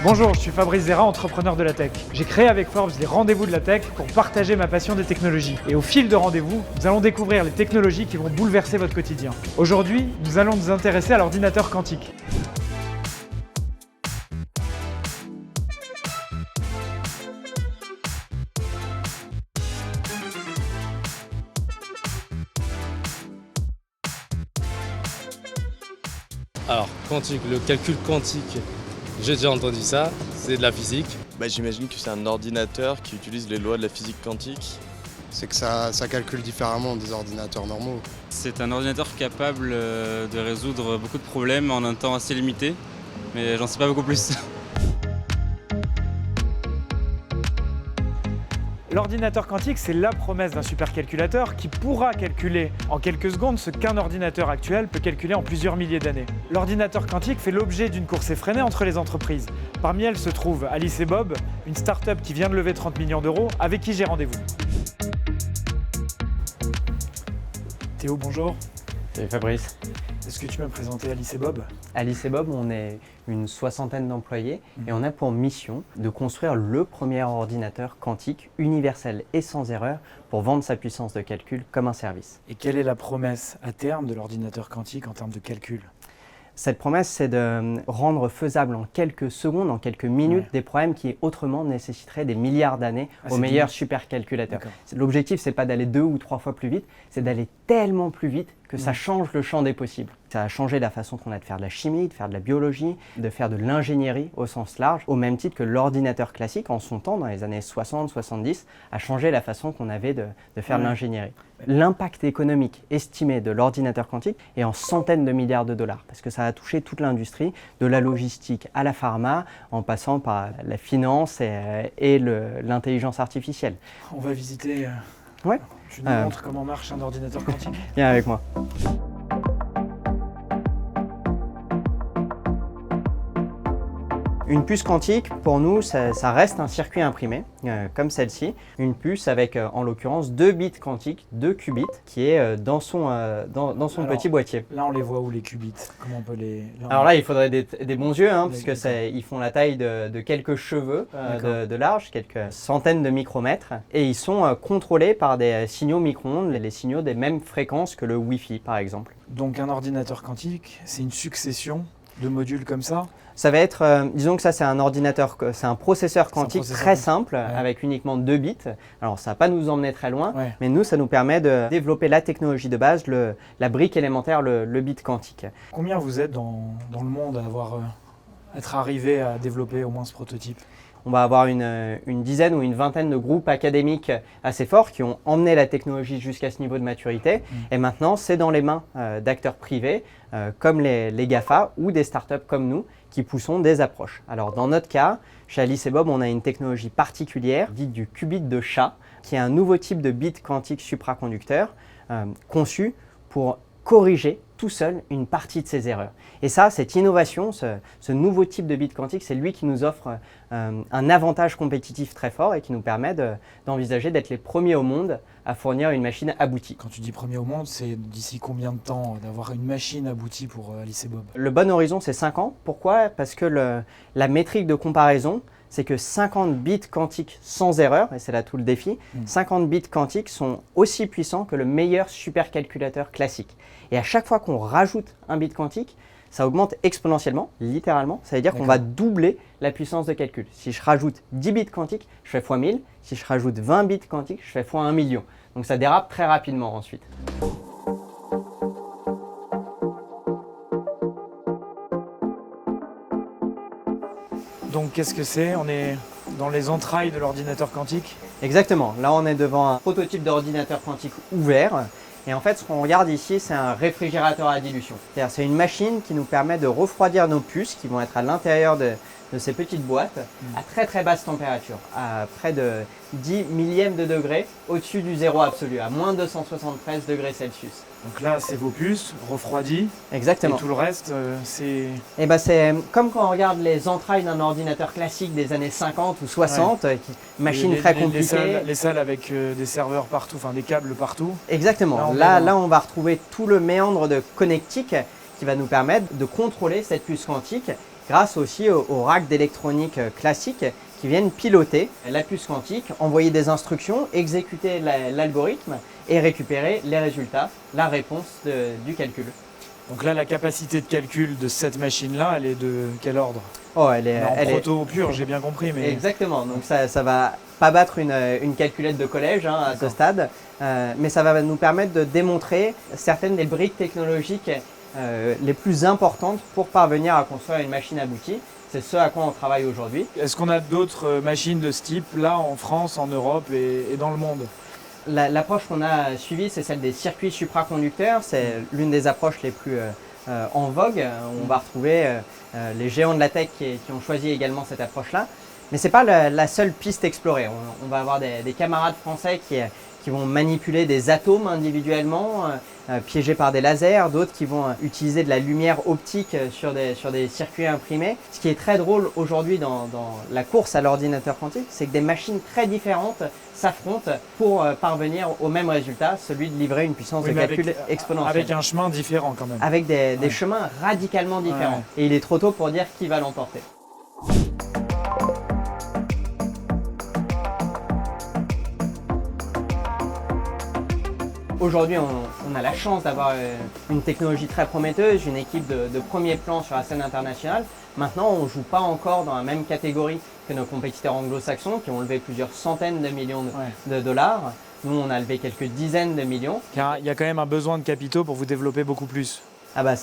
Bonjour, je suis Fabrice Zera, entrepreneur de la tech. J'ai créé avec Forbes les rendez-vous de la tech pour partager ma passion des technologies. Et au fil de rendez-vous, nous allons découvrir les technologies qui vont bouleverser votre quotidien. Aujourd'hui, nous allons nous intéresser à l'ordinateur quantique. Alors, quantique, le calcul quantique, j'ai déjà entendu ça, c'est de la physique. J'imagine que c'est un ordinateur qui utilise les lois de la physique quantique. C'est que ça calcule différemment des ordinateurs normaux. C'est un ordinateur capable de résoudre beaucoup de problèmes en un temps assez limité, mais j'en sais pas beaucoup plus. L'ordinateur quantique, c'est la promesse d'un supercalculateur qui pourra calculer en quelques secondes ce qu'un ordinateur actuel peut calculer en plusieurs milliers d'années. L'ordinateur quantique fait l'objet d'une course effrénée entre les entreprises. Parmi elles se trouve Alice et Bob, une start-up qui vient de lever 30 millions d'euros, avec qui j'ai rendez-vous. Théo, bonjour. Salut Fabrice. Est-ce que tu peux me présenter Alice et Bob? Alice et Bob, on est une soixantaine d'employés et on a pour mission de construire le premier ordinateur quantique universel et sans erreur pour vendre sa puissance de calcul comme un service. Et quelle est la promesse à terme de l'ordinateur quantique en termes de calcul? Cette promesse, c'est de rendre faisable en quelques secondes, en quelques minutes, des problèmes qui autrement nécessiteraient des milliards d'années aux meilleurs supercalculateurs. L'objectif, c'est pas d'aller 2 ou 3 fois plus vite, c'est d'aller tellement plus vite que ça change le champ des possibles. Ça a changé la façon qu'on a de faire de la chimie, de faire de la biologie, de faire de l'ingénierie au sens large, au même titre que l'ordinateur classique, en son temps, dans les années 60-70, a changé la façon qu'on avait de faire de l'ingénierie. L'impact économique estimé de l'ordinateur quantique est en centaines de milliards de dollars, parce que ça a touché toute l'industrie, de la logistique à la pharma, en passant par la finance et l'intelligence artificielle. On va visiter... Ouais. Tu nous montres comment marche un ordinateur quantique? Viens avec moi. Une puce quantique, pour nous, ça reste un circuit imprimé, comme celle-ci. Une puce avec, en l'occurrence, 2 bits quantiques, 2 qubits, qui est dans son petit boîtier. Là, on les voit où, les qubits? Comment on peut les... Alors là, il faudrait des bons yeux, parce qu'ils font la taille de quelques cheveux de large, quelques centaines de micromètres. Et ils sont contrôlés par des signaux micro-ondes, les signaux des mêmes fréquences que le Wi-Fi, par exemple. Donc un ordinateur quantique, c'est une succession de modules comme ça? Ça va être, disons que ça c'est un ordinateur, c'est un processeur quantique très simple avec uniquement 2 bits. Alors ça ne va pas nous emmener très loin, mais nous ça nous permet de développer la technologie de base, la brique élémentaire, le bit quantique. Combien vous êtes dans le monde à être arrivé à développer au moins ce prototype? On va avoir une dizaine ou une vingtaine de groupes académiques assez forts qui ont emmené la technologie jusqu'à ce niveau de maturité. Et maintenant, c'est dans les mains d'acteurs privés comme les GAFA ou des startups comme nous qui poussons des approches. Alors dans notre cas, chez Alice et Bob, on a une technologie particulière dite du qubit de chat, qui est un nouveau type de bit quantique supraconducteur conçu pour corriger tout seul une partie de ses erreurs. Et ça, cette innovation, ce nouveau type de bit quantique, c'est lui qui nous offre un avantage compétitif très fort et qui nous permet d'envisager d'être les premiers au monde à fournir une machine aboutie. Quand tu dis premier au monde, c'est d'ici combien de temps d'avoir une machine aboutie pour Alice et Bob? Le bon horizon, c'est 5 ans. Pourquoi? Parce que la métrique de comparaison, c'est que 50 bits quantiques sans erreur, et c'est là tout le défi, 50 bits quantiques sont aussi puissants que le meilleur supercalculateur classique. Et à chaque fois qu'on rajoute un bit quantique, ça augmente exponentiellement, littéralement. Ça veut dire qu'on va doubler la puissance de calcul. Si je rajoute 10 bits quantiques, je fais x 1000. Si je rajoute 20 bits quantiques, je fais x 1 million. Donc ça dérape très rapidement ensuite. Donc qu'est-ce que c'est? On est dans les entrailles de l'ordinateur quantique? Exactement. Là, on est devant un prototype d'ordinateur quantique ouvert. Et en fait, ce qu'on regarde ici, c'est un réfrigérateur à dilution. C'est-à-dire, c'est une machine qui nous permet de refroidir nos puces qui vont être à l'intérieur de ces petites boîtes à très très basse température, à près de 10 millièmes de degré au-dessus du zéro absolu, à moins 273 degrés Celsius. Donc là, c'est vos puces refroidies. Exactement. Et tout le reste, c'est... Et ben c'est comme quand on regarde les entrailles d'un ordinateur classique des années 50 ou 60, machine très compliquée. Les salles avec des serveurs partout, enfin des câbles partout. Exactement. Là, on va retrouver tout le méandre de connectique qui va nous permettre de contrôler cette puce quantique grâce aussi aux racks d'électronique classiques qui viennent piloter la puce quantique, envoyer des instructions, exécuter l'algorithme et récupérer les résultats, la réponse du calcul. Donc là, la capacité de calcul de cette machine-là, elle est de quel ordre? Oh, elle est proto pur, j'ai bien compris. Mais... Exactement, donc ça va pas battre une calculette de collège à ce stade, mais ça va nous permettre de démontrer certaines des briques technologiques les plus importantes pour parvenir à construire une machine aboutie. C'est ce à quoi on travaille aujourd'hui. Est-ce qu'on a d'autres machines de ce type là en France, en Europe et dans le monde? L'approche qu'on a suivie, c'est celle des circuits supraconducteurs. C'est l'une des approches les plus en vogue. On va retrouver les géants de la tech qui ont choisi également cette approche-là. Mais ce n'est pas la seule piste explorée. On va avoir des camarades français qui vont manipuler des atomes individuellement, piégés par des lasers, d'autres qui vont utiliser de la lumière optique sur des circuits imprimés. Ce qui est très drôle aujourd'hui dans la course à l'ordinateur quantique, c'est que des machines très différentes s'affrontent pour parvenir au même résultat, celui de livrer une puissance de calcul exponentielle. Avec un chemin différent quand même. Avec des chemins radicalement différents. Et il est trop tôt pour dire qui va l'emporter. Aujourd'hui, on a la chance d'avoir une technologie très prometteuse, une équipe de premier plan sur la scène internationale. Maintenant, on ne joue pas encore dans la même catégorie que nos compétiteurs anglo-saxons qui ont levé plusieurs centaines de millions de dollars. Nous, on a levé quelques dizaines de millions. Il y a quand même un besoin de capitaux pour vous développer beaucoup plus. Ah bah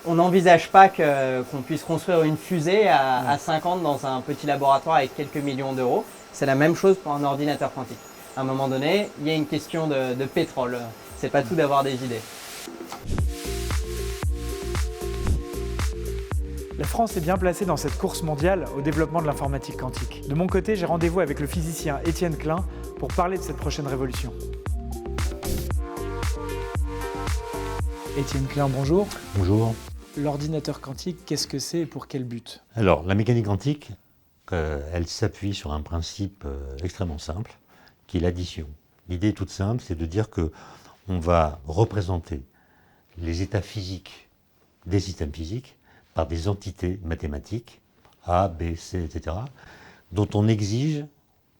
on n'envisage pas qu'on puisse construire une fusée à 50 dans un petit laboratoire avec quelques millions d'euros. C'est la même chose pour un ordinateur quantique. À un moment donné, il y a une question de pétrole. C'est pas tout d'avoir des idées. La France est bien placée dans cette course mondiale au développement de l'informatique quantique. De mon côté, j'ai rendez-vous avec le physicien Étienne Klein pour parler de cette prochaine révolution. Étienne Klein, bonjour. Bonjour. L'ordinateur quantique, qu'est-ce que c'est et pour quel but? Alors, la mécanique quantique, elle s'appuie sur un principe extrêmement simple, qui est l'addition. L'idée est toute simple, c'est de dire que on va représenter les états physiques des systèmes physiques par des entités mathématiques, A, B, C, etc., dont on exige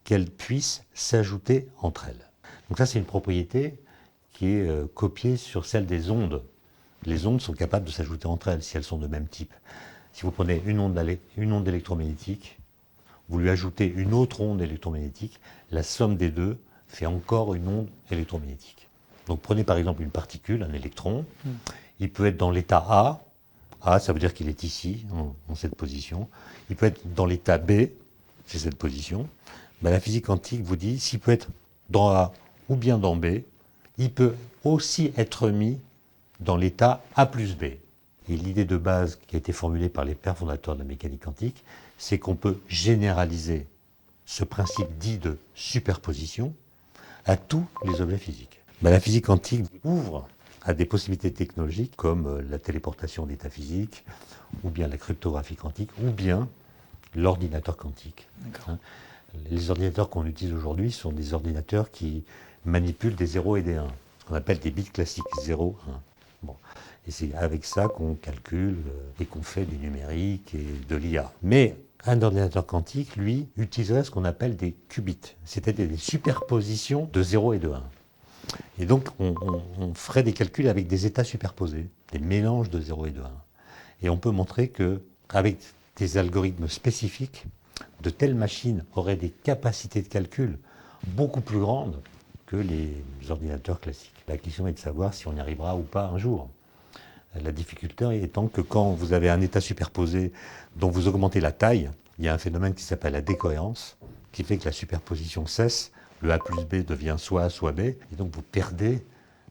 qu'elles puissent s'ajouter entre elles. Donc ça, c'est une propriété qui est copiée sur celle des ondes. Les ondes sont capables de s'ajouter entre elles si elles sont de même type. Si vous prenez une onde électromagnétique, vous lui ajoutez une autre onde électromagnétique, la somme des deux fait encore une onde électromagnétique. Donc prenez par exemple une particule, un électron, il peut être dans l'état A, A ça veut dire qu'il est ici, en cette position, il peut être dans l'état B, c'est cette position. Ben, la physique quantique vous dit, s'il peut être dans A ou bien dans B, il peut aussi être mis dans l'état A plus B. Et l'idée de base qui a été formulée par les pères fondateurs de la mécanique quantique, c'est qu'on peut généraliser ce principe dit de superposition à tous les objets physiques. Ben, la physique quantique ouvre à des possibilités technologiques comme la téléportation d'états physiques, ou bien la cryptographie quantique, ou bien l'ordinateur quantique. Les ordinateurs qu'on utilise aujourd'hui sont des ordinateurs qui manipulent des 0 et des 1, ce qu'on appelle des bits classiques 0, 1. Bon. Et c'est avec ça qu'on calcule et qu'on fait du numérique et de l'IA. Mais un ordinateur quantique, lui, utiliserait ce qu'on appelle des qubits, c'est-à-dire des superpositions de 0 et de 1. Et donc, on ferait des calculs avec des états superposés, des mélanges de 0 et de 1. Et on peut montrer qu'avec des algorithmes spécifiques, de telles machines auraient des capacités de calcul beaucoup plus grandes que les ordinateurs classiques. La question est de savoir si on y arrivera ou pas un jour. La difficulté étant que quand vous avez un état superposé dont vous augmentez la taille, il y a un phénomène qui s'appelle la décohérence, qui fait que la superposition cesse, le A plus B devient soit A soit B, et donc vous perdez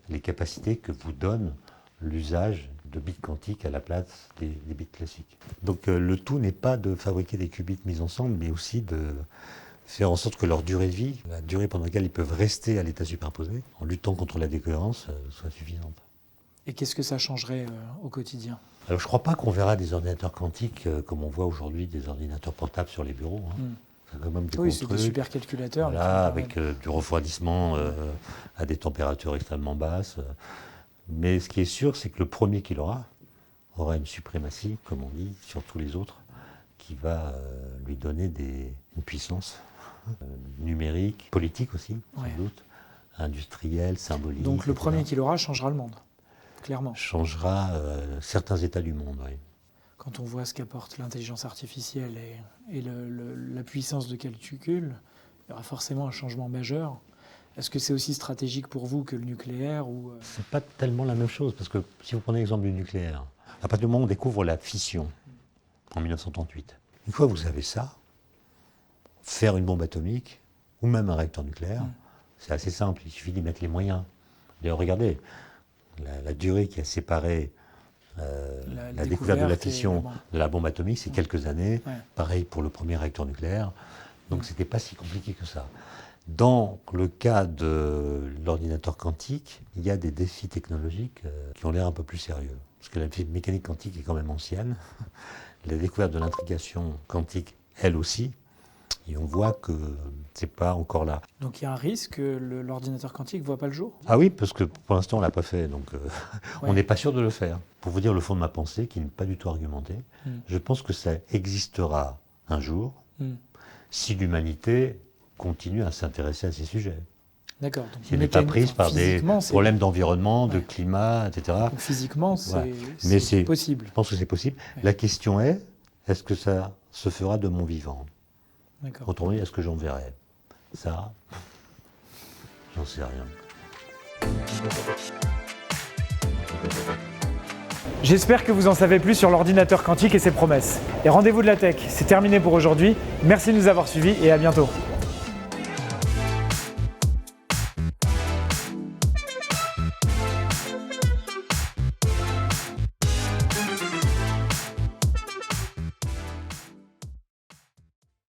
les capacités que vous donne l'usage de bits quantiques à la place des bits classiques. Donc le tout n'est pas de fabriquer des qubits mis ensemble, mais aussi de faire en sorte que leur durée de vie, la durée pendant laquelle ils peuvent rester à l'état superposé, en luttant contre la décohérence, soit suffisante. Et qu'est-ce que ça changerait au quotidien? Alors je ne crois pas qu'on verra des ordinateurs quantiques comme on voit aujourd'hui des ordinateurs portables sur les bureaux. C'est quand même des c'est des supercalculateurs. Voilà, avec du refroidissement à des températures extrêmement basses. Mais ce qui est sûr, c'est que le premier qu'il aura, aura une suprématie, comme on dit, sur tous les autres, qui va lui donner une puissance numérique, politique aussi, sans doute, industrielle, symbolique. Donc le etc. premier qui l'aura changera le monde, clairement. Changera certains états du monde, oui. Quand on voit ce qu'apporte l'intelligence artificielle et la puissance de calcul, il y aura forcément un changement majeur. Est-ce que c'est aussi stratégique pour vous que le nucléaire ou C'est pas tellement la même chose, parce que si vous prenez l'exemple du nucléaire, à partir du moment où on découvre la fission, en 1938, une fois que vous avez ça, faire une bombe atomique, ou même un réacteur nucléaire, c'est assez simple, il suffit d'y mettre les moyens. D'ailleurs, regardez, la durée qui a séparé la découverte de la fission de la bombe atomique, c'est quelques années. Ouais. Pareil pour le premier réacteur nucléaire. Donc c'était pas si compliqué que ça. Dans le cas de l'ordinateur quantique, il y a des défis technologiques qui ont l'air un peu plus sérieux. Parce que la mécanique quantique est quand même ancienne. La découverte de l'intrication quantique, elle aussi. Et on voit que c'est pas encore là. Donc il y a un risque que l'ordinateur quantique ne voit pas le jour? Ah oui, parce que pour l'instant on l'a pas fait, donc on n'est pas sûr de le faire. Pour vous dire le fond de ma pensée, qui n'est pas du tout argumenté, je pense que ça existera un jour si l'humanité continue à s'intéresser à ces sujets. D'accord. Si elle n'est pas prise par des problèmes d'environnement, de climat, etc. Donc physiquement, Mais c'est possible. Je pense que c'est possible. La question est-ce que ça se fera de mon vivant? Autrement dit, est-ce que j'en verrai? Ça, j'en sais rien. J'espère que vous en savez plus sur l'ordinateur quantique et ses promesses. Et Rendez-vous de la Tech, c'est terminé pour aujourd'hui. Merci de nous avoir suivis et à bientôt.